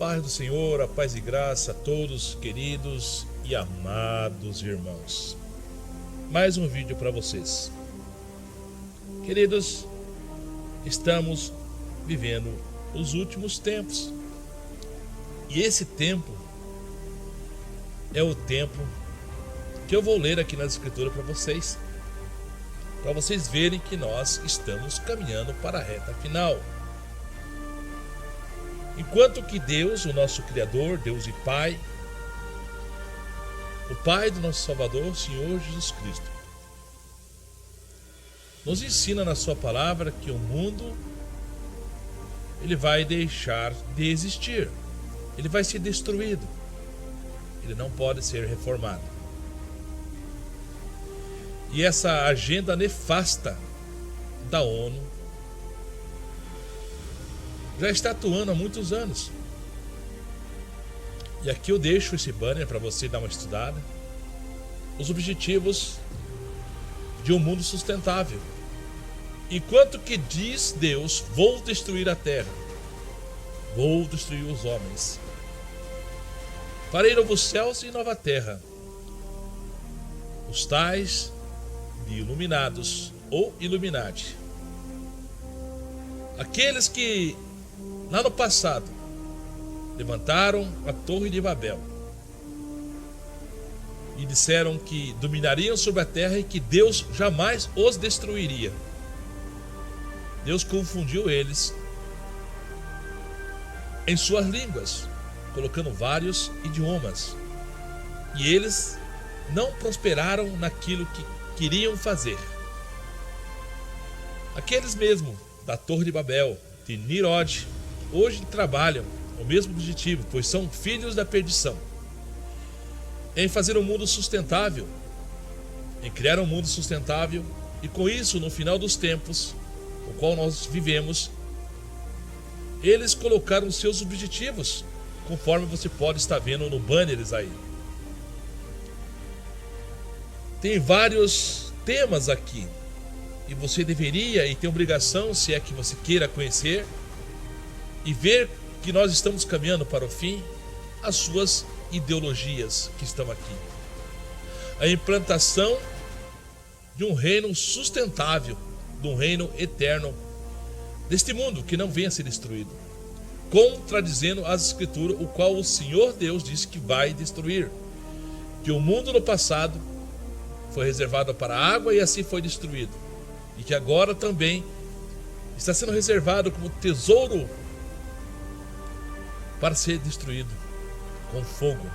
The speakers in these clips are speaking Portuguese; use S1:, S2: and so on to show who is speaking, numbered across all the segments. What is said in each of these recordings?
S1: Paz do Senhor, a paz e graça a todos, queridos e amados irmãos. Mais um vídeo para vocês. Queridos, estamos vivendo os últimos tempos. E esse tempo é o tempo que eu vou ler aqui na Escritura para vocês verem que nós estamos caminhando para a reta final. Enquanto que Deus, o nosso Criador, Deus e Pai, o Pai do nosso Salvador, o Senhor Jesus Cristo, nos ensina na sua palavra que o mundo ele vai deixar de existir, ele vai ser destruído, ele não pode ser reformado. E essa agenda nefasta da ONU já está atuando há muitos anos. E aqui eu deixo esse banner para você dar uma estudada. Os objetivos de um mundo sustentável. Enquanto que diz Deus, vou destruir a terra, vou destruir os homens, farei novos céus e nova terra. Os tais de iluminados ou Illuminati, aqueles que lá no passado levantaram a Torre de Babel e disseram que dominariam sobre a terra e que Deus jamais os destruiria. Deus confundiu eles em suas línguas, colocando vários idiomas, e eles não prosperaram naquilo que queriam fazer. Aqueles mesmo da Torre de Babel, de Nimrod, hoje trabalham o mesmo objetivo, pois são filhos da perdição, em fazer um mundo sustentável, em criar um mundo sustentável, e com isso, no final dos tempos, o qual nós vivemos, eles colocaram seus objetivos, conforme você pode estar vendo no banners aí. Tem vários temas aqui, e você deveria e tem obrigação, se é que você queira conhecer e ver que nós estamos caminhando para o fim, as suas ideologias que estão aqui. A implantação de um reino sustentável, de um reino eterno, deste mundo que não venha a ser destruído, contradizendo as Escrituras, o qual o Senhor Deus disse que vai destruir, que o mundo no passado foi reservado para a água e assim foi destruído, e que agora também está sendo reservado como tesouro para ser destruído com fogo.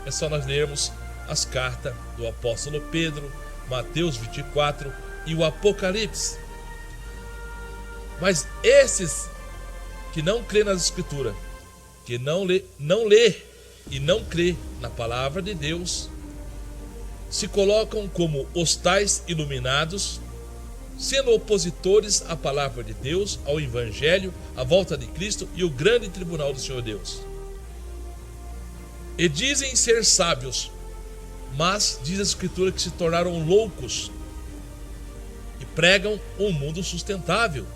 S1: É só nós lermos as cartas do apóstolo Pedro, Mateus 24 e o Apocalipse. Mas esses que não crê nas Escrituras, que não lê e não crê na palavra de Deus, se colocam como os tais iluminados, sendo opositores à palavra de Deus, ao Evangelho, à volta de Cristo e o grande tribunal do Senhor Deus. E dizem ser sábios, mas diz a Escritura que se tornaram loucos e pregam um mundo sustentável,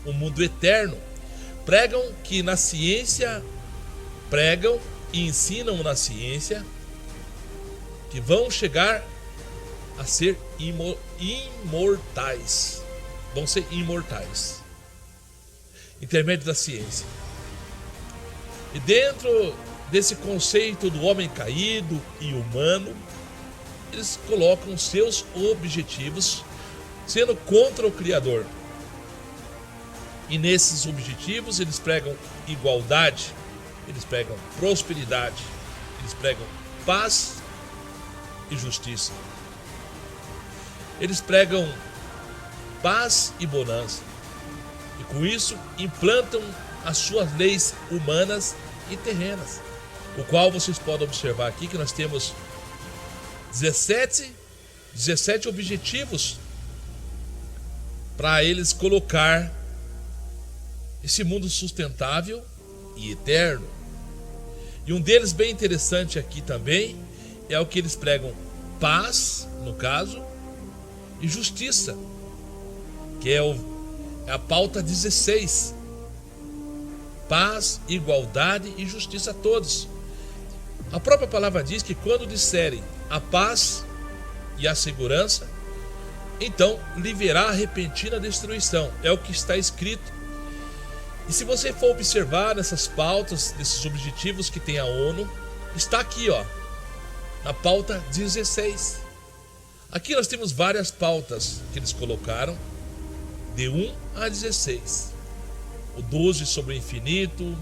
S1: um mundo eterno. Pregam que na ciência, pregam e ensinam na ciência que vão chegar a ser imortais. Vão ser imortais, intermédio da ciência. E dentro desse conceito do homem caído e humano, eles colocam seus objetivos sendo contra o Criador. E nesses objetivos eles pregam igualdade, eles pregam prosperidade, eles pregam paz e justiça. Eles pregam paz e bonança, e com isso implantam as suas leis humanas e terrenas, o qual vocês podem observar aqui que nós temos 17 objetivos para eles colocar esse mundo sustentável e eterno. E um deles bem interessante aqui também é o que eles pregam: paz, no caso, e justiça, que é a pauta 16. paz, igualdade e justiça a todos. A própria palavra diz que quando disserem a paz e a segurança, então lhe virá a repentina destruição. É o que está escrito. E se você for observar nessas pautas, nesses objetivos que tem a ONU, está aqui, na pauta 16. Aqui nós temos várias pautas que eles colocaram, de 1 a 16. O 12 sobre o infinito,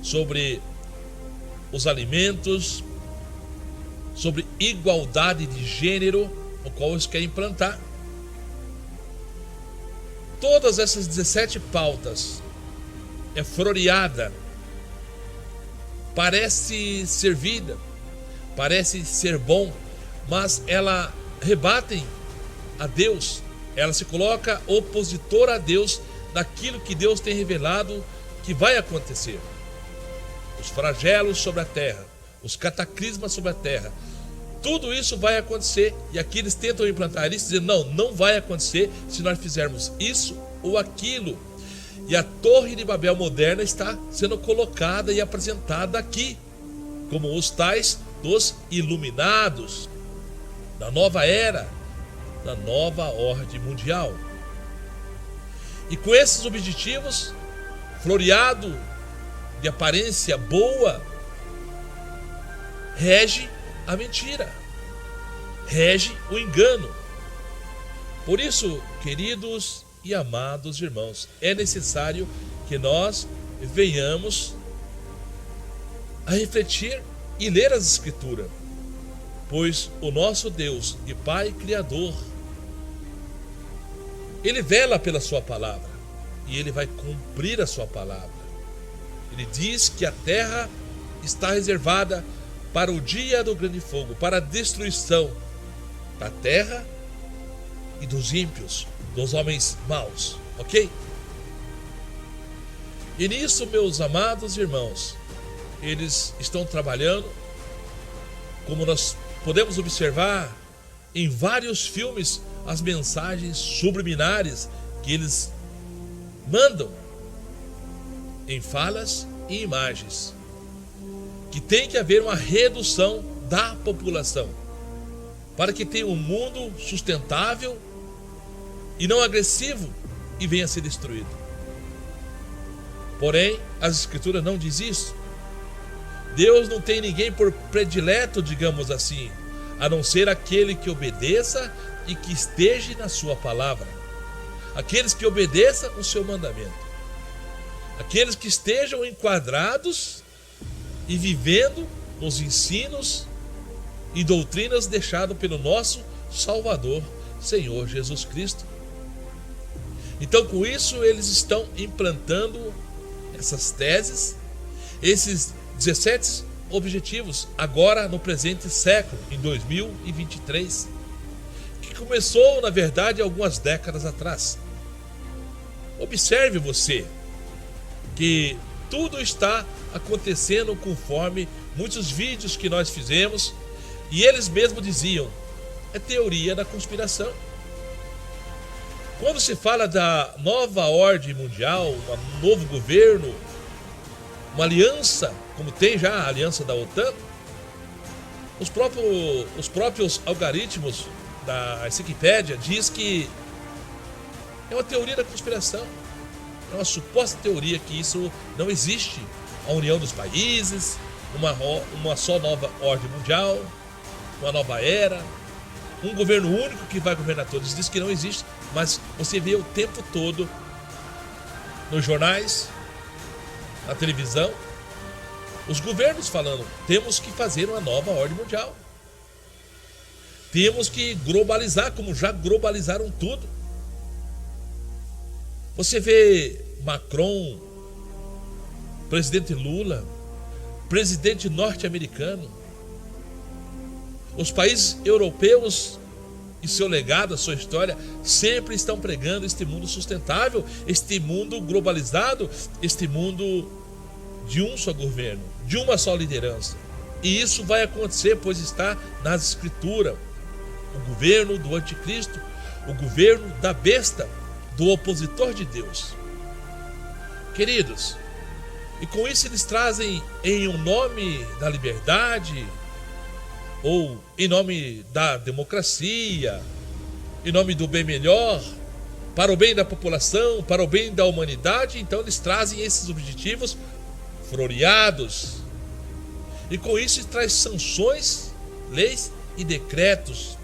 S1: sobre os alimentos, sobre igualdade de gênero, o qual eles querem implantar. Todas essas 17 pautas é floreada, parece servida, parece ser bom, mas ela rebatem a Deus, ela se coloca opositora a Deus daquilo que Deus tem revelado que vai acontecer. Os flagelos sobre a terra, os cataclismas sobre a terra, tudo isso vai acontecer, e aqui eles tentam implantar isso, dizendo não vai acontecer se nós fizermos isso ou aquilo. E a Torre de Babel moderna está sendo colocada e apresentada aqui, como os tais dos iluminados, da nova era, da nova ordem mundial. E com esses objetivos, floreado de aparência boa, rege a mentira, rege o engano. Por isso, queridos e amados irmãos, é necessário que nós venhamos a refletir e ler as Escrituras, pois o nosso Deus e Pai Criador, Ele vela pela sua palavra e Ele vai cumprir a sua palavra. Ele diz que a terra está reservada para o dia do grande fogo, para a destruição da terra e dos ímpios, dos homens maus, ok? E nisso, meus amados irmãos, eles estão trabalhando, como nós podemos observar em vários filmes, as mensagens subliminares que eles mandam em falas e imagens, que tem que haver uma redução da população, para que tenha um mundo sustentável e não agressivo e venha a ser destruído. Porém, as Escrituras não diz isso. Deus não tem ninguém por predileto, digamos assim, a não ser aquele que obedeça e que esteja na sua palavra. Aqueles que obedeçam o seu mandamento. Aqueles que estejam enquadrados e vivendo nos ensinos e doutrinas deixados pelo nosso Salvador, Senhor Jesus Cristo. Então, com isso, eles estão implantando essas teses, esses 17 objetivos, agora no presente século, em 2023, que começou, na verdade, algumas décadas atrás. Observe você que tudo está acontecendo conforme muitos vídeos que nós fizemos, e eles mesmos diziam, é teoria da conspiração. Quando se fala da nova ordem mundial, um novo governo, uma aliança, como tem já a aliança da OTAN, os próprios algoritmos da Wikipédia diz que é uma teoria da conspiração, é uma suposta teoria que isso não existe, a união dos países, uma só nova ordem mundial, uma nova era, um governo único que vai governar todos. Diz que não existe, mas você vê o tempo todo nos jornais, na televisão, os governos falando, temos que fazer uma nova ordem mundial. Temos que globalizar, como já globalizaram tudo. Você vê Macron, presidente Lula, presidente norte-americano, os países europeus e seu legado, a sua história, sempre estão pregando este mundo sustentável, este mundo globalizado, este mundo de um só governo, de uma só liderança. E isso vai acontecer, pois está nas Escrituras. O governo do anticristo, o governo da besta, do opositor de Deus. Queridos, E com isso eles trazem em nome da liberdade, ou em nome da democracia, em nome do bem melhor, para o bem da população, para o bem da humanidade. Então eles trazem esses objetivos floreados. E com isso traz sanções, leis e decretos.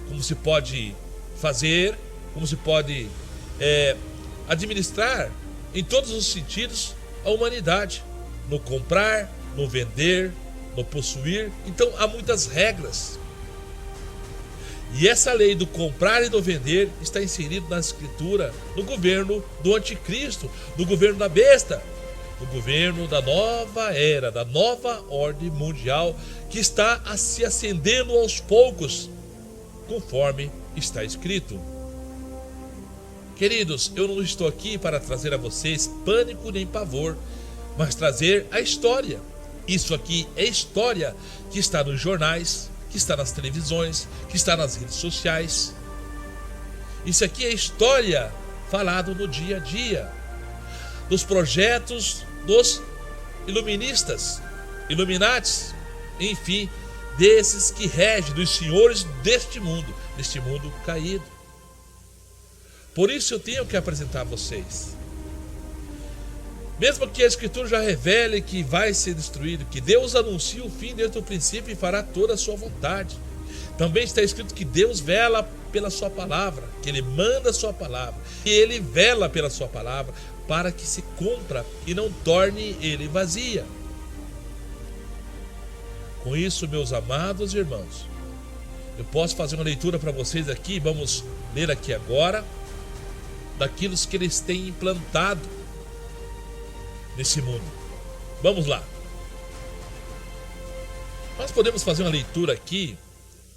S1: Como se pode fazer, como se pode administrar em todos os sentidos a humanidade. No comprar, no vender, no possuir. Então há muitas regras. E essa lei do comprar e do vender está inserida na escritura, no governo do anticristo, no governo da besta, no governo da nova era, da nova ordem mundial, que está se acendendo aos poucos, conforme está escrito. Queridos, eu não estou aqui para trazer a vocês pânico nem pavor, mas trazer a história. Isso aqui é história que está nos jornais, que está nas televisões, que está nas redes sociais. Isso aqui é história falado no dia a dia, dos projetos dos iluministas, Illuminatis, enfim, desses que regem, dos senhores deste mundo caído. Por isso eu tenho que apresentar a vocês. Mesmo que a Escritura já revele que vai ser destruído, que Deus anuncia o fim desde o princípio e fará toda a sua vontade. Também está escrito que Deus vela pela sua palavra, que Ele manda a sua palavra, e Ele vela pela sua palavra para que se cumpra e não torne Ele vazia. Com isso, meus amados irmãos, eu posso fazer uma leitura para vocês aqui, vamos ler aqui agora, daquilo que eles têm implantado nesse mundo. Vamos lá. Nós podemos fazer uma leitura aqui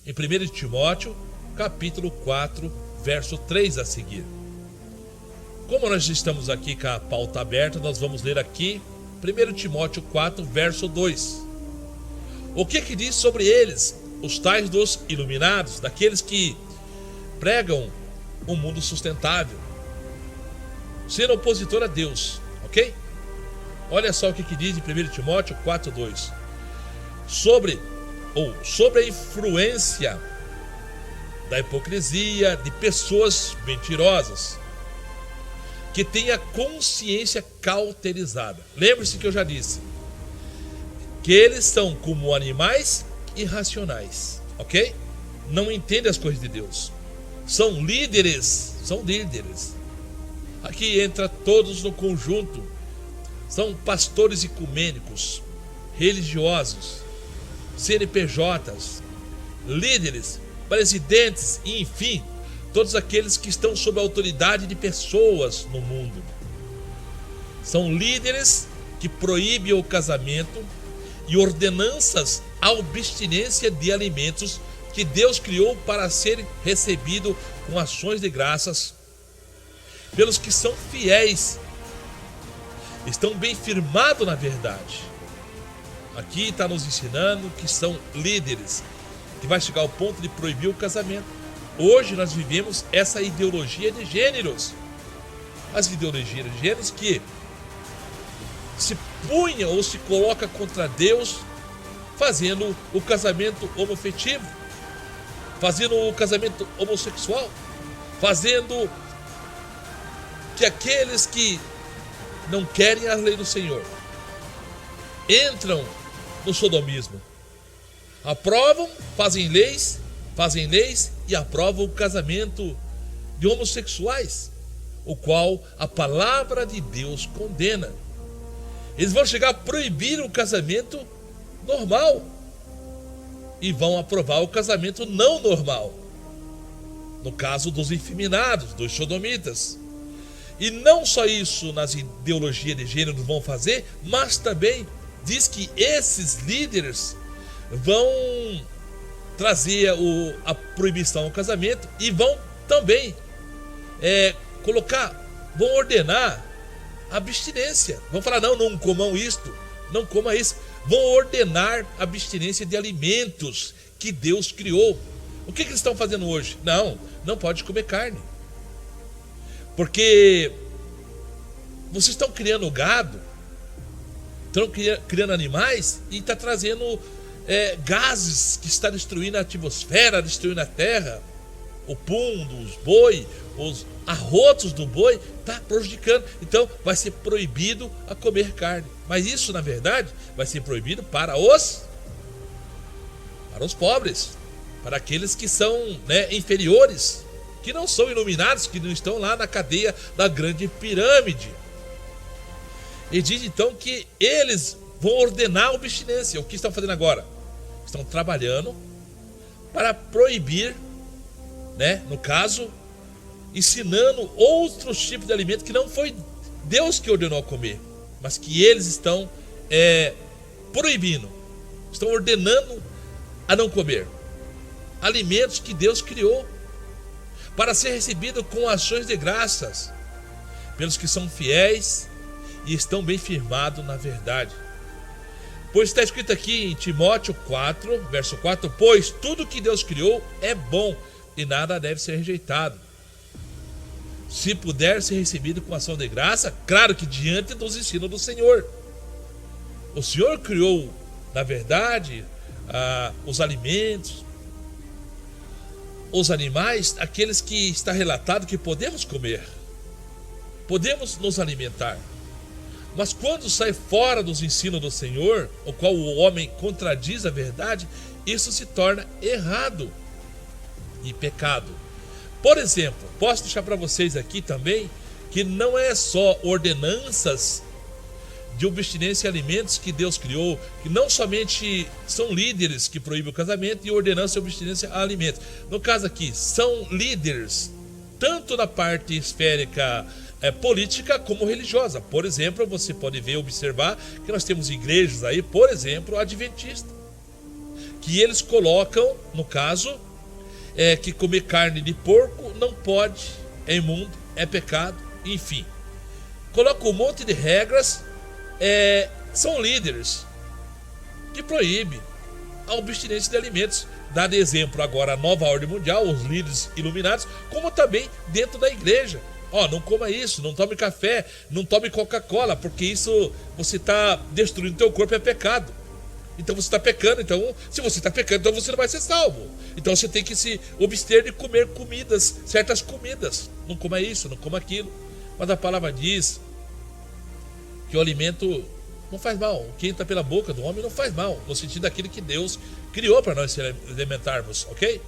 S1: em 1 Timóteo, capítulo 4, verso 3 a seguir. Como nós estamos aqui com a pauta aberta, nós vamos ler aqui 1 Timóteo 4, verso 2. O que diz sobre eles, os tais dos iluminados, daqueles que pregam um mundo sustentável, sendo opositor a Deus, ok? Olha só o que diz em 1 Timóteo 4, 2. Sobre a influência da hipocrisia de pessoas mentirosas, que têm a consciência cauterizada. Lembre-se que eu já disse que eles são como animais irracionais, ok? Não entendem as coisas de Deus. São líderes. Aqui entra todos no conjunto. São pastores ecumênicos, religiosos, CNPJs, líderes, presidentes e, enfim, todos aqueles que estão sob a autoridade de pessoas no mundo. São líderes que proíbem o casamento e ordenanças à abstinência de alimentos que Deus criou para ser recebido com ações de graças pelos que são fiéis, estão bem firmados na verdade. Aqui está nos ensinando que são líderes, que vai chegar ao ponto de proibir o casamento. Hoje nós vivemos essa ideologia de gêneros. As ideologias de gêneros que se punha ou se coloca contra Deus, fazendo o casamento homoafetivo, fazendo o casamento homossexual, fazendo que aqueles que não querem a lei do Senhor entram no sodomismo, aprovam, fazem leis e aprovam o casamento de homossexuais, o qual a palavra de Deus condena. Eles vão chegar a proibir o casamento normal e vão aprovar o casamento não normal, no caso dos efeminados, dos sodomitas. E não só isso nas ideologias de gênero vão fazer, mas também diz que esses líderes vão trazer a proibição ao casamento e vão também vão ordenar a abstinência. Vão falar, não comam isto, não coma isso. Vão ordenar a abstinência de alimentos que Deus criou. O que eles estão fazendo hoje? Não pode comer carne. Porque vocês estão criando gado Estão criando animais e está trazendo gases que está destruindo a atmosfera, destruindo a terra. O pum dos boi, os arrotos do boi está prejudicando. Então vai ser proibido a comer carne. Mas isso, na verdade, vai ser proibido para os pobres, para aqueles que são, inferiores, que não são iluminados, que não estão lá na cadeia da grande pirâmide. E diz então que eles vão ordenar a abstinência. O que estão fazendo agora? Estão trabalhando para proibir, no caso, ensinando outros tipos de alimento que não foi Deus que ordenou a comer, mas que eles estão proibindo, estão ordenando a não comer alimentos que Deus criou para ser recebido com ações de graças pelos que são fiéis e estão bem firmados na verdade. Pois está escrito aqui em Timóteo 4, verso 4: pois tudo que Deus criou é bom e nada deve ser rejeitado, se puder ser recebido com ação de graça, claro que diante dos ensinos do Senhor. O Senhor criou, na verdade, os alimentos, os animais, aqueles que está relatado que podemos comer, podemos nos alimentar. Mas quando sai fora dos ensinos do Senhor, o qual o homem contradiz a verdade, isso se torna errado e pecado. Por exemplo, posso deixar para vocês aqui também que não é só ordenanças de abstinência e alimentos que Deus criou, que não somente são líderes que proíbem o casamento e ordenança de abstinência a alimentos. No caso aqui, são líderes tanto na parte esférica política como religiosa. Por exemplo, você pode ver, observar que nós temos igrejas aí, por exemplo, adventistas, que eles colocam, no caso, que comer carne de porco não pode, é imundo, é pecado, enfim. Colocam um monte de regras, são líderes que proíbem a abstinência de alimentos. Dá de exemplo agora a nova ordem mundial, os líderes iluminados, como também dentro da igreja. Não coma isso, não tome café, não tome Coca-Cola, porque isso você está destruindo teu corpo, é pecado. Então você está pecando, então se você está pecando, então você não vai ser salvo. Então você tem que se abster de comer comidas, certas comidas. Não coma isso, não coma aquilo. Mas a palavra diz que o alimento não faz mal. O que entra pela boca do homem não faz mal, no sentido daquilo que Deus criou para nós se alimentarmos, ok?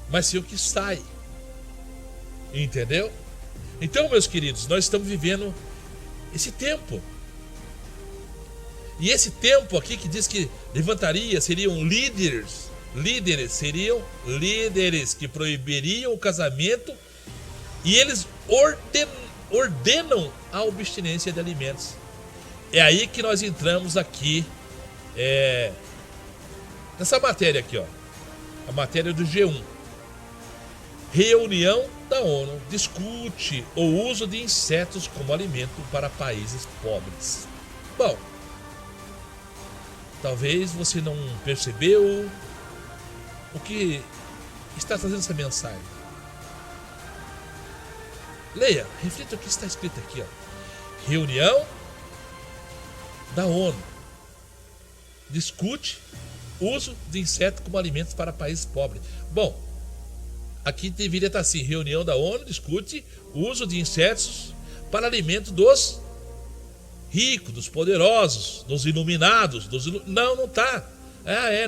S1: Mas sim o que sai. Entendeu? Então, meus queridos, nós estamos vivendo esse tempo. E esse tempo aqui que diz que levantaria, seriam líderes seriam líderes que proibiriam o casamento, e eles ordenam a abstinência de alimentos. É aí que nós entramos aqui, nessa matéria aqui, a matéria do G1. Reunião da ONU discute o uso de insetos como alimento para países pobres. Bom, talvez você não percebeu o que está trazendo essa mensagem. Leia, reflita o que está escrito aqui. Reunião da ONU discute uso de insetos como alimentos para países pobres. Bom, aqui deveria estar assim: reunião da ONU discute o uso de insetos para alimento dos ricos, dos poderosos, dos iluminados, não está.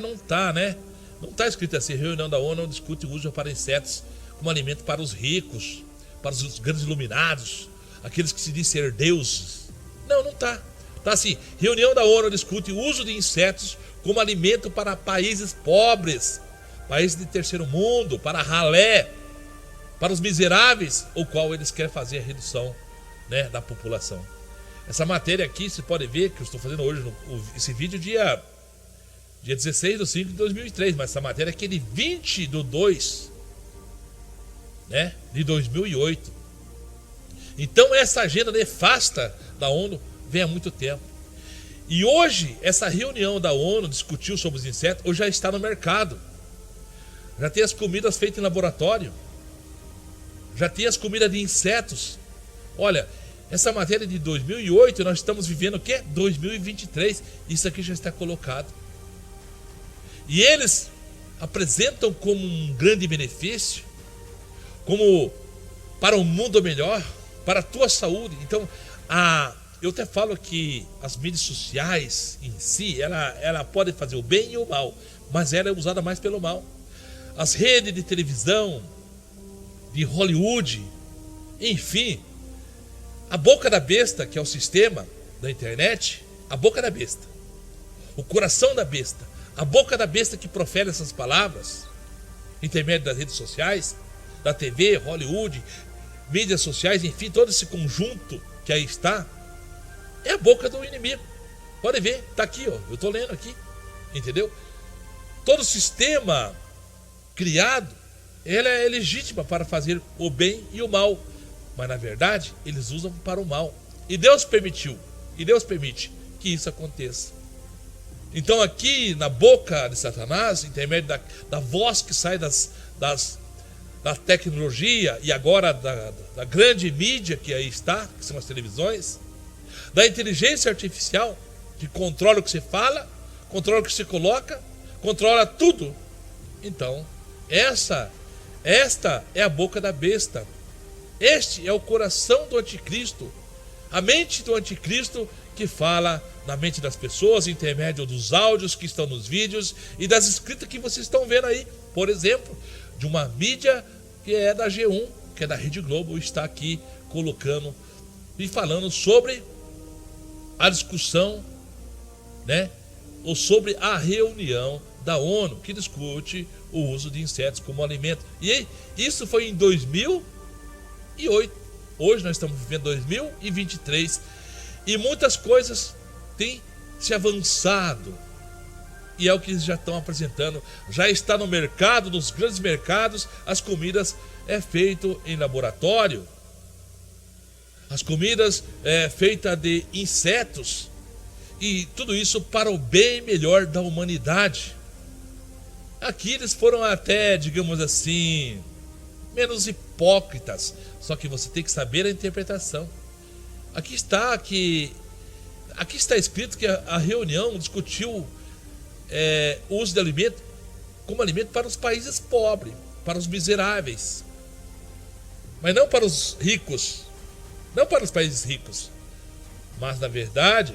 S1: Não está, né? Não está escrito assim: reunião da ONU discute o uso para insetos como alimento para os ricos, para os grandes iluminados, aqueles que se dizem ser deuses. Não está. Está assim: reunião da ONU discute o uso de insetos como alimento para países pobres, países de terceiro mundo, para ralé, para os miseráveis, o qual eles querem fazer a redução, da população. Essa matéria aqui, você pode ver que eu estou fazendo hoje esse vídeo dia 16/5/2003, mas essa matéria aqui é de 20/2, de 2008. Então essa agenda nefasta da ONU vem há muito tempo. E hoje, essa reunião da ONU discutiu sobre os insetos, hoje já está no mercado. Já tem as comidas feitas em laboratório. Já tem as comidas de insetos. Olha, Essa matéria de 2008, nós estamos vivendo o quê? 2023. Isso aqui já está colocado. E eles apresentam como um grande benefício, como para um mundo melhor, para a tua saúde. Então, eu até falo que as mídias sociais em si, ela pode fazer o bem e o mal, mas ela é usada mais pelo mal. As redes de televisão, de Hollywood, enfim, a boca da besta, que é o sistema da internet, a boca da besta, o coração da besta, a boca da besta que profere essas palavras, intermédio das redes sociais, da TV, Hollywood, mídias sociais, enfim, todo esse conjunto que aí está, é a boca do inimigo. Pode ver, está aqui, ó, eu estou lendo aqui, entendeu? Todo sistema criado, ela é legítima para fazer o bem e o mal, mas na verdade eles usam para o mal. E Deus permitiu, e Deus permite que isso aconteça. Então aqui na boca de Satanás, intermédio da voz que sai da tecnologia e agora da grande mídia que aí está, que são as televisões, da inteligência artificial, que controla o que você fala, controla o que você coloca, controla tudo. Então, esta é a boca da besta. Este é o coração do anticristo, a mente do anticristo que fala na mente das pessoas, intermédio dos áudios que estão nos vídeos e das escritas que vocês estão vendo aí. Por exemplo, de uma mídia que é da G1, que é da Rede Globo, está aqui colocando e falando sobre a discussão, né, ou sobre a reunião da ONU, que discute o uso de insetos como alimento. E isso foi em 2008. Hoje nós estamos vivendo 2023 e muitas coisas têm se avançado. E é o que eles já estão apresentando. Já está no mercado, nos grandes mercados, as comidas feitas em laboratório. As comidas feitas de insetos. E tudo isso para o bem melhor da humanidade. Aqui eles foram até, digamos assim, menos hipócritas. Só que você tem que saber a interpretação. Aqui está escrito que a reunião discutiu o uso de alimento como alimento para os países pobres, para os miseráveis, mas não para os ricos, não para os países ricos. Mas na verdade,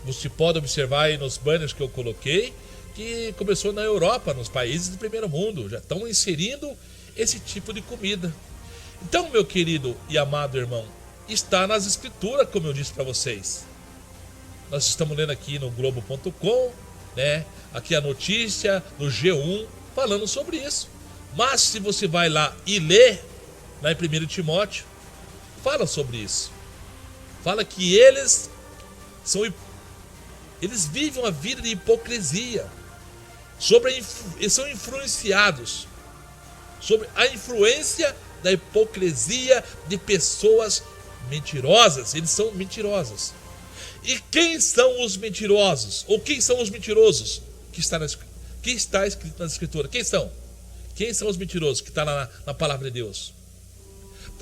S1: você pode observar aí nos banners que eu coloquei, que começou na Europa, nos países do primeiro mundo, já estão inserindo esse tipo de comida. Então, meu querido e amado irmão, está nas escrituras, como eu disse para vocês. Nós estamos lendo aqui no Globo.com, né? Aqui a notícia do G1 falando sobre isso. Mas se você vai lá e lê, lá em 1 Timóteo, fala sobre isso. Fala que eles vivem uma vida de hipocrisia. Eles são influenciados sobre a influência da hipocrisia de pessoas mentirosas. Eles são mentirosos. E quem são os mentirosos? Ou quem são os mentirosos? Que está escrito na escritura. Quem são? Quem são os mentirosos? Que está na palavra de Deus.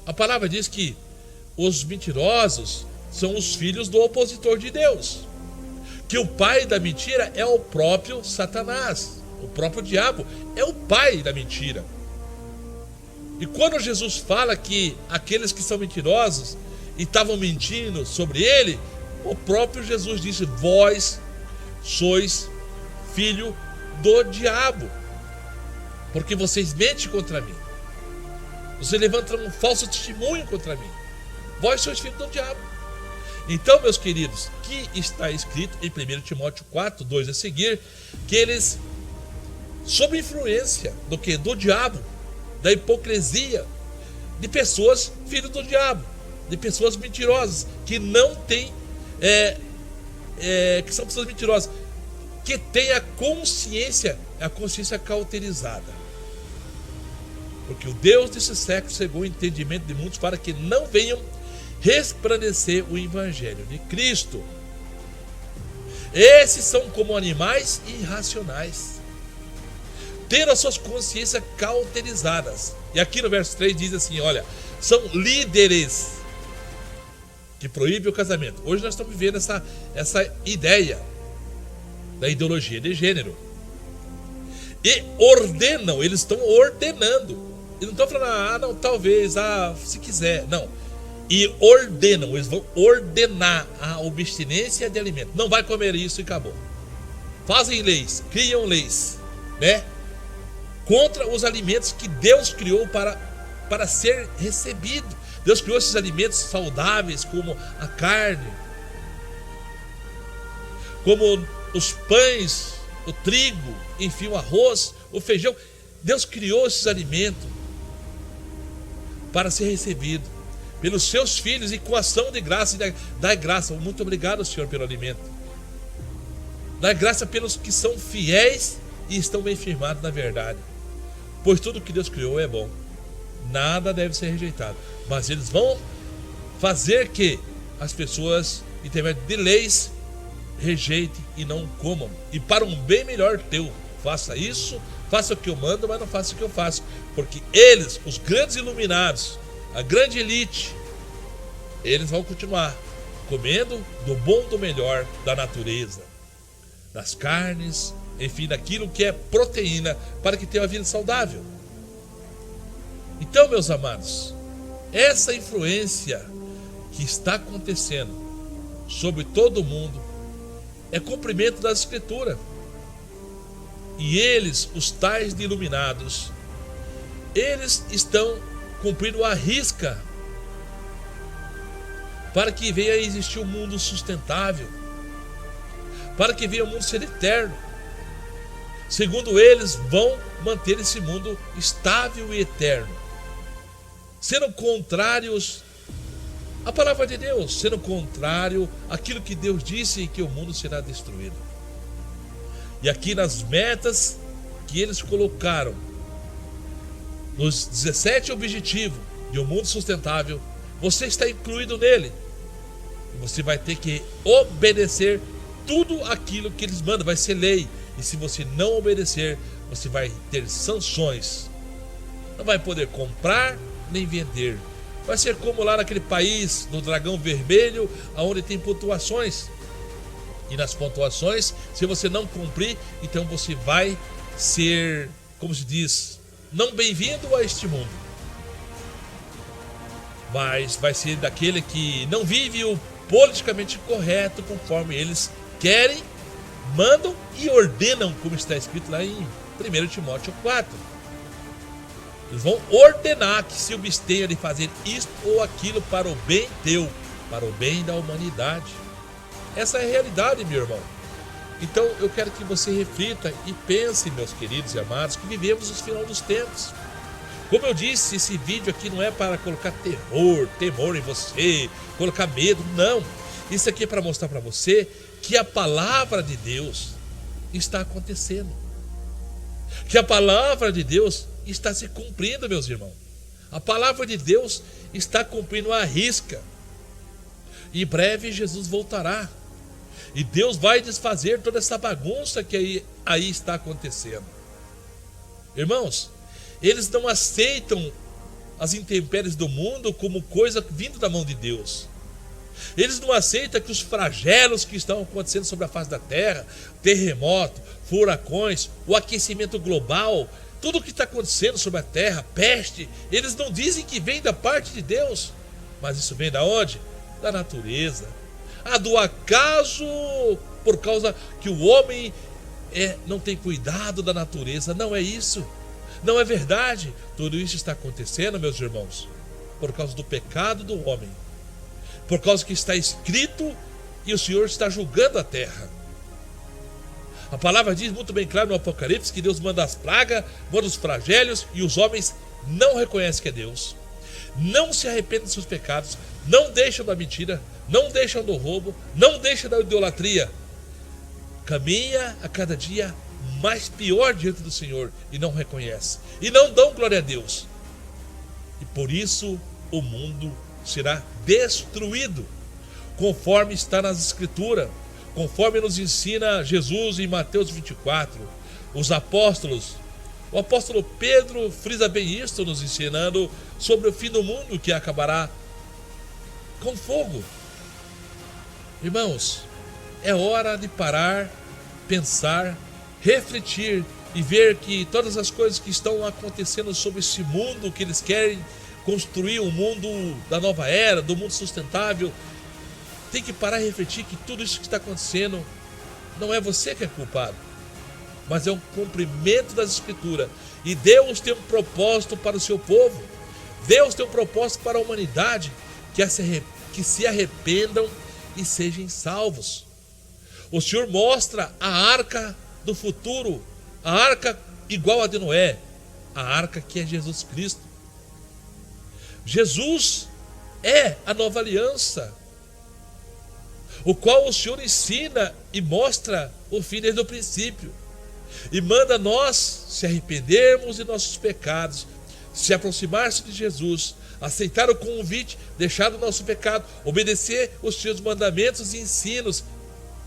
S1: A palavra diz que os mentirosos são os filhos do opositor de Deus. Que o pai da mentira é o próprio Satanás. O próprio diabo é o pai da mentira. E quando Jesus fala que aqueles que são mentirosos e estavam mentindo sobre ele, o próprio Jesus disse: vós sois filho do diabo, porque vocês mentem contra mim, vocês levantam um falso testemunho contra mim, vós sois filho do diabo. Então, meus queridos, que está escrito em 1 Timóteo 4, 2 a seguir, que eles, sob influência do que? Do diabo, da hipocrisia, de pessoas filhos do diabo, de pessoas mentirosas, que não têm, que são pessoas mentirosas, que têm a consciência cauterizada. Porque o Deus desse século cegou o entendimento de muitos para que não venham resplandecer o evangelho de Cristo. Esses são como animais irracionais, tendo as suas consciências cauterizadas. E aqui no verso 3 diz assim, olha, são líderes que proíbe o casamento. Hoje nós estamos vivendo essa ideia da ideologia de gênero. E ordenam, eles estão ordenando. Eles não estão falando, não, talvez, se quiser. Não. E ordenam, eles vão ordenar a abstinência de alimento. Não vai comer isso e acabou. Fazem leis, criam leis, né? Contra os alimentos que Deus criou para ser recebido. Deus criou esses alimentos saudáveis, como a carne, como os pães, o trigo, enfim, o arroz, o feijão. Deus criou esses alimentos para ser recebido pelos seus filhos e com ação de graça. E dá graça. Muito obrigado, Senhor, pelo alimento. Dá graça pelos que são fiéis e estão bem firmados na verdade. Pois tudo que Deus criou é bom. Nada deve ser rejeitado. Mas eles vão fazer que as pessoas, intermédio de leis, rejeitem e não comam. E para um bem melhor teu, faça isso, faça o que eu mando, mas não faça o que eu faço. Porque eles, os grandes iluminados, a grande elite, eles vão continuar comendo do bom, do melhor da natureza, das carnes, enfim, daquilo que é proteína para que tenha uma vida saudável. Então, meus amados, essa influência que está acontecendo sobre todo o mundo é cumprimento das Escrituras. E eles, os tais de iluminados, eles estão cumprindo a risca para que venha a existir um mundo sustentável, para que venha o mundo ser eterno. Segundo eles, vão manter esse mundo estável e eterno, sendo contrários à palavra de Deus, sendo contrário àquilo que Deus disse, que o mundo será destruído. E aqui nas metas que eles colocaram, nos 17 objetivos de um mundo sustentável, você está incluído nele. E você vai ter que obedecer tudo aquilo que eles mandam, vai ser lei. E se você não obedecer, você vai ter sanções. Não vai poder comprar nem vender. Vai ser como lá naquele país, no Dragão Vermelho, onde tem pontuações. E nas pontuações, se você não cumprir, então você vai ser, como se diz, não bem-vindo a este mundo. Mas vai ser daquele que não vive o politicamente correto conforme eles querem, mandam e ordenam, como está escrito lá em 1 Timóteo 4. Eles vão ordenar que se abstenha de fazer isto ou aquilo para o bem teu, para o bem da humanidade. Essa é a realidade, meu irmão. Então eu quero que você reflita e pense, meus queridos e amados, que vivemos os final dos tempos. Como eu disse, esse vídeo aqui não é para colocar temor em você, colocar medo, não. Isso aqui é para mostrar para você que a palavra de Deus está acontecendo. Que a palavra de Deus está se cumprindo, meus irmãos. A palavra de Deus está cumprindo a risca. Em breve Jesus voltará. E Deus vai desfazer toda essa bagunça que aí está acontecendo. Irmãos, eles não aceitam as intempéries do mundo como coisa vindo da mão de Deus. Eles não aceitam que os flagelos que estão acontecendo sobre a face da terra, terremoto, furacões, o aquecimento global, tudo o que está acontecendo sobre a terra, peste, eles não dizem que vem da parte de Deus. Mas isso vem da onde? Da natureza. Do acaso, por causa que o homem não tem cuidado da natureza. Não é isso. Não é verdade. Tudo isso está acontecendo, meus irmãos, por causa do pecado do homem. Por causa que está escrito e o Senhor está julgando a terra. A palavra diz muito bem claro no Apocalipse que Deus manda as pragas, manda os flagelos e os homens não reconhecem que é Deus. Não se arrependem dos seus pecados, não deixam da mentira, não deixam do roubo, não deixam da idolatria. Caminha a cada dia mais pior diante do Senhor e não reconhece. E não dão glória a Deus. E por isso o mundo será destruído, conforme está nas Escrituras, conforme nos ensina Jesus em Mateus 24. Os apóstolos, o apóstolo Pedro frisa bem isto, nos ensinando sobre o fim do mundo que acabará com fogo. Irmãos, é hora de parar, pensar, refletir e ver que todas as coisas que estão acontecendo sobre esse mundo, que eles querem construir um mundo da nova era, do mundo sustentável, tem que parar e refletir que tudo isso que está acontecendo não é você que é culpado, mas é um cumprimento das Escrituras. E Deus tem um propósito para o seu povo. Deus tem um propósito para a humanidade, que se arrependam e sejam salvos. O Senhor mostra a arca do futuro, a arca igual a de Noé, a arca que é Jesus Cristo. Jesus é a nova aliança, o qual o Senhor ensina e mostra o fim desde o princípio, e manda nós se arrependermos de nossos pecados, se aproximar-se de Jesus, aceitar o convite, deixar o nosso pecado, obedecer os seus mandamentos e ensinos,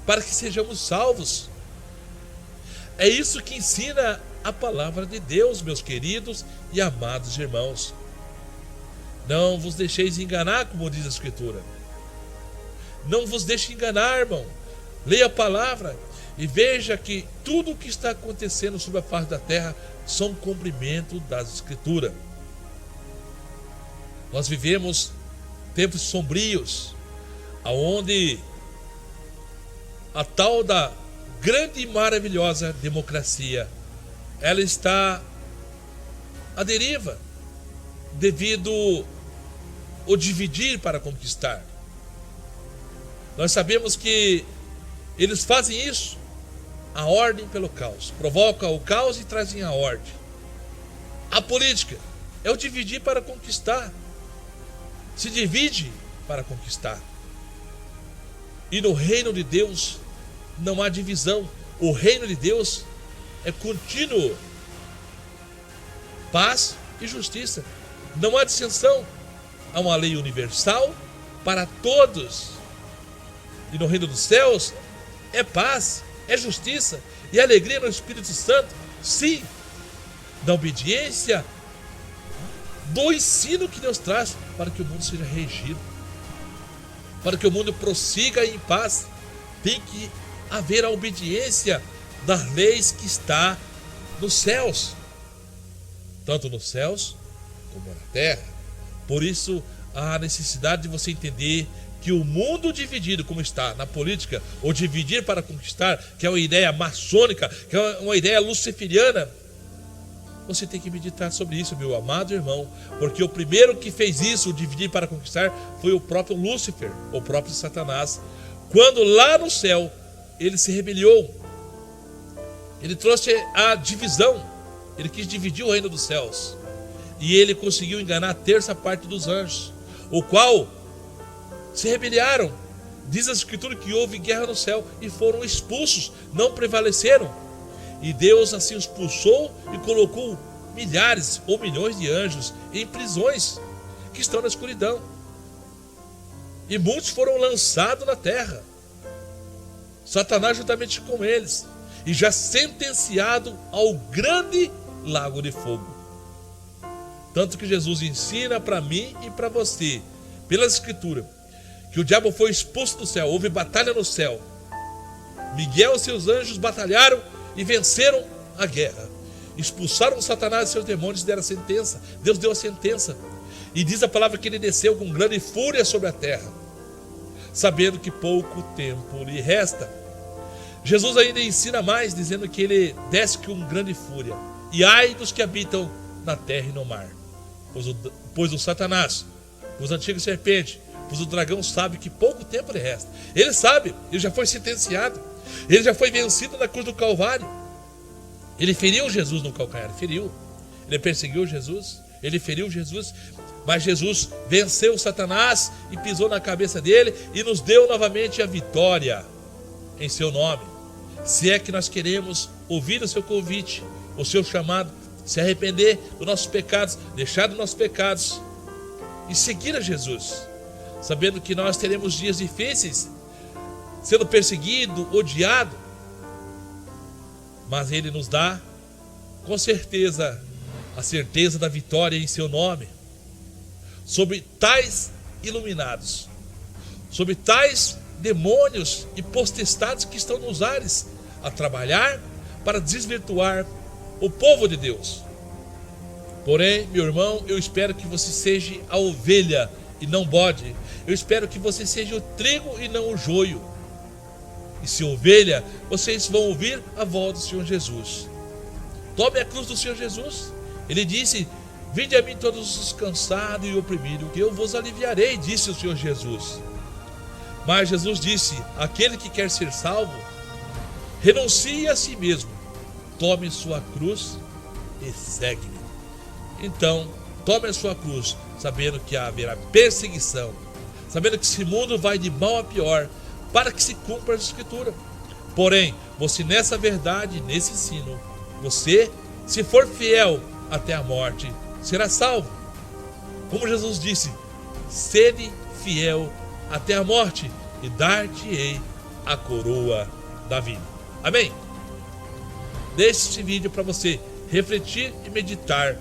S1: para que sejamos salvos. É isso que ensina a palavra de Deus, meus queridos e amados irmãos. Não vos deixeis enganar, como diz a Escritura. Não vos deixe enganar, irmão. Leia a palavra e veja que tudo o que está acontecendo sobre a face da terra são cumprimento das Escrituras. Nós vivemos tempos sombrios, aonde a tal da grande e maravilhosa democracia, ela está à deriva, devido ao dividir para conquistar. Nós sabemos que eles fazem isso, a ordem pelo caos, provocam o caos e trazem a ordem. A política é o dividir para conquistar, se divide para conquistar. E no reino de Deus não há divisão. O reino de Deus é contínuo, paz e justiça. Não há dissensão. Há uma lei universal para todos. E no reino dos céus é paz, é justiça e alegria no Espírito Santo. Sim, da obediência, do ensino que Deus traz para que o mundo seja regido, para que o mundo prossiga em paz. Tem que haver a obediência das leis que está nos céus, tanto nos céus como na terra. Por isso há necessidade de você entender que o mundo dividido como está na política, ou dividir para conquistar, que é uma ideia maçônica, que é uma ideia luciferiana, você tem que meditar sobre isso, meu amado irmão, porque o primeiro que fez isso, o dividir para conquistar, foi o próprio Lúcifer, o próprio Satanás, quando lá no céu ele se rebeliou, ele trouxe a divisão, ele quis dividir o reino dos céus, e ele conseguiu enganar a terça parte dos anjos, o qual se rebelaram. Diz a Escritura que houve guerra no céu e foram expulsos, não prevaleceram. E Deus assim os expulsou e colocou milhares ou milhões de anjos em prisões que estão na escuridão. E muitos foram lançados na terra, Satanás juntamente com eles, e já sentenciado ao grande lago de fogo. Tanto que Jesus ensina para mim e para você, pela Escritura, que o diabo foi expulso do céu, houve batalha no céu. Miguel e seus anjos batalharam e venceram a guerra. Expulsaram Satanás e seus demônios e deram a sentença. Deus deu a sentença. E diz a palavra que ele desceu com grande fúria sobre a terra, sabendo que pouco tempo lhe resta. Jesus ainda ensina mais, dizendo que ele desce com grande fúria. E ai dos que habitam na terra e no mar. Pois o Satanás, os antigos serpentes, pois o dragão sabe que pouco tempo lhe resta. Ele sabe, ele já foi sentenciado. Ele já foi vencido na cruz do Calvário. Ele feriu Jesus no calcanhar, feriu. Ele perseguiu Jesus, ele feriu Jesus. Mas Jesus venceu Satanás e pisou na cabeça dele e nos deu novamente a vitória em seu nome. Se é que nós queremos ouvir o seu convite, o seu chamado, se arrepender dos nossos pecados, deixar dos nossos pecados e seguir a Jesus, sabendo que nós teremos dias difíceis, sendo perseguido, odiado, mas Ele nos dá com certeza a certeza da vitória em seu nome. Sobre tais iluminados, sobre tais demônios e potestades que estão nos ares a trabalhar para desvirtuar o povo de Deus. Porém, meu irmão, eu espero que você seja a ovelha e não bode. Eu espero que você seja o trigo e não o joio. E se ovelha, vocês vão ouvir a voz do Senhor Jesus. Tome a cruz do Senhor Jesus. Ele disse: vinde a mim todos os cansados e oprimidos, que eu vos aliviarei, disse o Senhor Jesus. Mas Jesus disse: aquele que quer ser salvo, renuncie a si mesmo, tome sua cruz e segue-me. Então, tome a sua cruz, sabendo que haverá perseguição, sabendo que esse mundo vai de mal a pior, para que se cumpra a Escritura. Porém, você nessa verdade, nesse ensino, você, se for fiel até a morte, será salvo. Como Jesus disse: sede fiel até a morte, e dar-te-ei a coroa da vida. Amém? Deixe esse vídeo para você refletir e meditar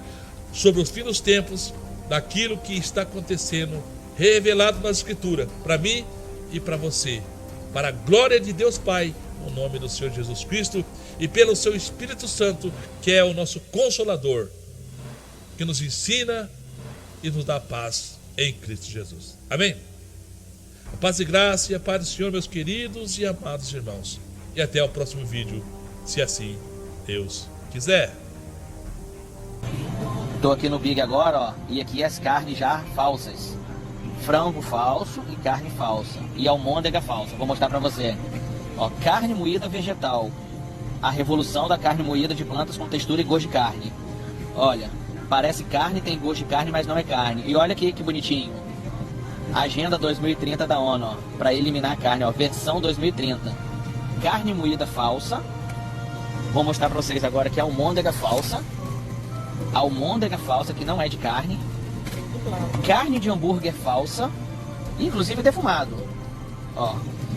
S1: sobre os fins dos tempos, daquilo que está acontecendo, revelado na Escritura, para mim e para você, para a glória de Deus Pai, no nome do Senhor Jesus Cristo, e pelo seu Espírito Santo, que é o nosso Consolador, que nos ensina e nos dá paz em Cristo Jesus. Amém? A paz e graça e a paz do Senhor, meus queridos e amados irmãos. E até o próximo vídeo, se assim Deus quiser.
S2: Tô aqui no Big agora, ó, e aqui as carnes já falsas. Frango falso e carne falsa. E almôndega falsa. Vou mostrar pra você. Ó, carne moída vegetal. A revolução da carne moída de plantas com textura e gosto de carne. Olha, parece carne, tem gosto de carne, mas não é carne. E olha aqui que bonitinho. Agenda 2030 da ONU, ó, para eliminar a carne, ó, versão 2030. Carne moída falsa. Vou mostrar pra vocês agora que é almôndega falsa. Almôndega falsa, que não é de carne. Carne de hambúrguer falsa, inclusive defumado. Ó.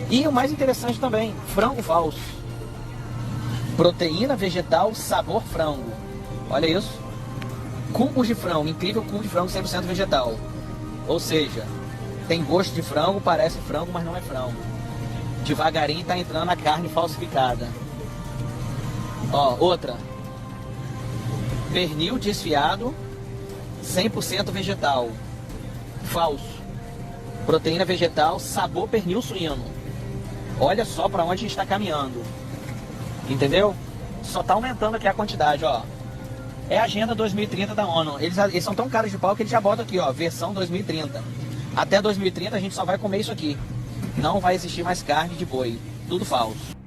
S2: E o mais interessante também, frango falso. Proteína vegetal, sabor frango. Olha isso. Cubos de frango, incrível cubo de frango 100% vegetal. Ou seja, tem gosto de frango, parece frango, mas não é frango. Devagarinho tá entrando a carne falsificada. Ó, outra. Pernil desfiado, 100% vegetal. Falso. Proteína vegetal, sabor pernil suíno. Olha só para onde a gente está caminhando. Entendeu? Só tá aumentando aqui a quantidade, ó. É a Agenda 2030 da ONU. Eles são tão caros de pau que eles já botam aqui, ó, versão 2030. Até 2030 a gente só vai comer isso aqui. Não vai existir mais carne de boi. Tudo falso.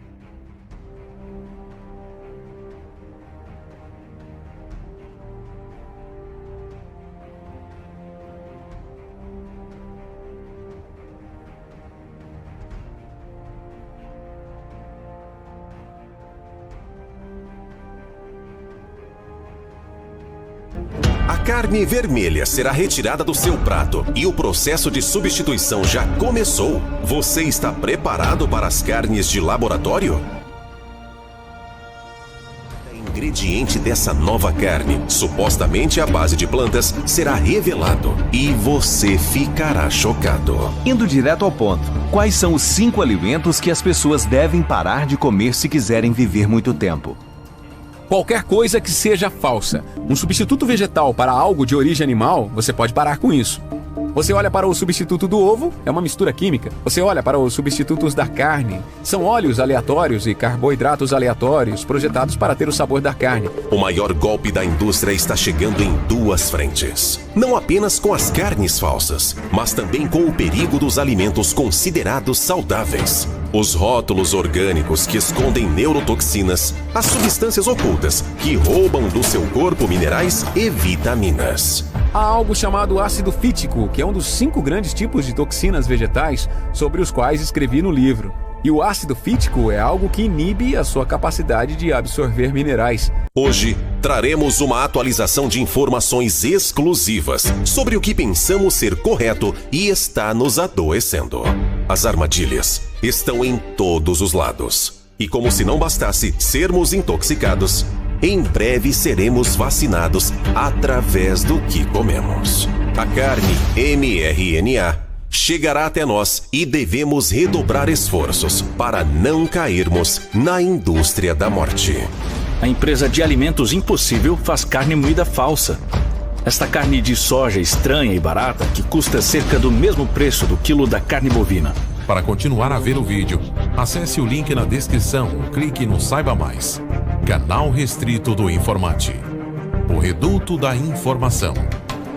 S3: A carne vermelha será retirada do seu prato e o processo de substituição já começou. Você está preparado para as carnes de laboratório? O ingrediente dessa nova carne, supostamente à base de plantas, será revelado e você ficará chocado.
S4: Indo direto ao ponto, quais são os 5 alimentos que as pessoas devem parar de comer se quiserem viver muito tempo?
S5: Qualquer coisa que seja falsa. Um substituto vegetal para algo de origem animal, você pode parar com isso. Você olha para o substituto do ovo, é uma mistura química. Você olha para os substitutos da carne, são óleos aleatórios e carboidratos aleatórios projetados para ter o sabor da carne.
S3: O maior golpe da indústria está chegando em 2 frentes. Não apenas com as carnes falsas, mas também com o perigo dos alimentos considerados saudáveis. Os rótulos orgânicos que escondem neurotoxinas, as substâncias ocultas que roubam do seu corpo minerais e vitaminas.
S5: Há algo chamado ácido fítico, que é um dos 5 grandes tipos de toxinas vegetais sobre os quais escrevi no livro. E o ácido fítico é algo que inibe a sua capacidade de absorver minerais.
S3: Hoje, traremos uma atualização de informações exclusivas sobre o que pensamos ser correto e está nos adoecendo. As armadilhas estão em todos os lados. E como se não bastasse sermos intoxicados, em breve seremos vacinados através do que comemos. A carne mRNA chegará até nós e devemos redobrar esforços para não cairmos na indústria da morte.
S6: A empresa de alimentos Impossível faz carne moída falsa. Esta carne de soja estranha e barata que custa cerca do mesmo preço do quilo da carne bovina.
S7: Para continuar a ver o vídeo, acesse o link na descrição ou clique no Saiba Mais. Canal restrito do Informate. O reduto da informação.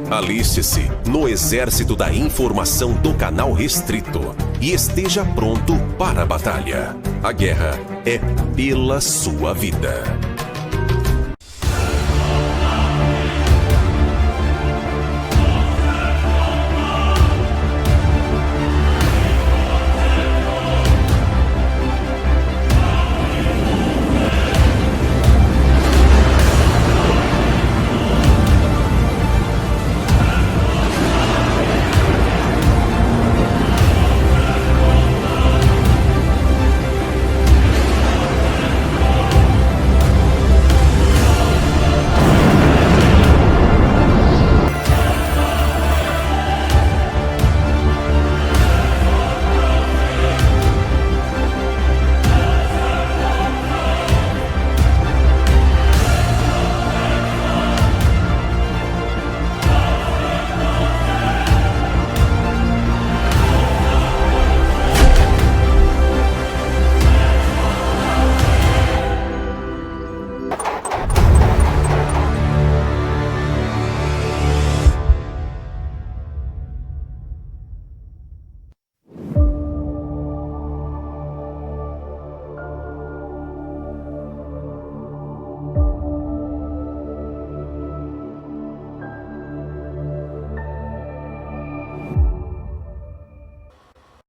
S3: Aliste-se no exército da informação do canal restrito e esteja pronto para a batalha. A guerra é pela sua vida.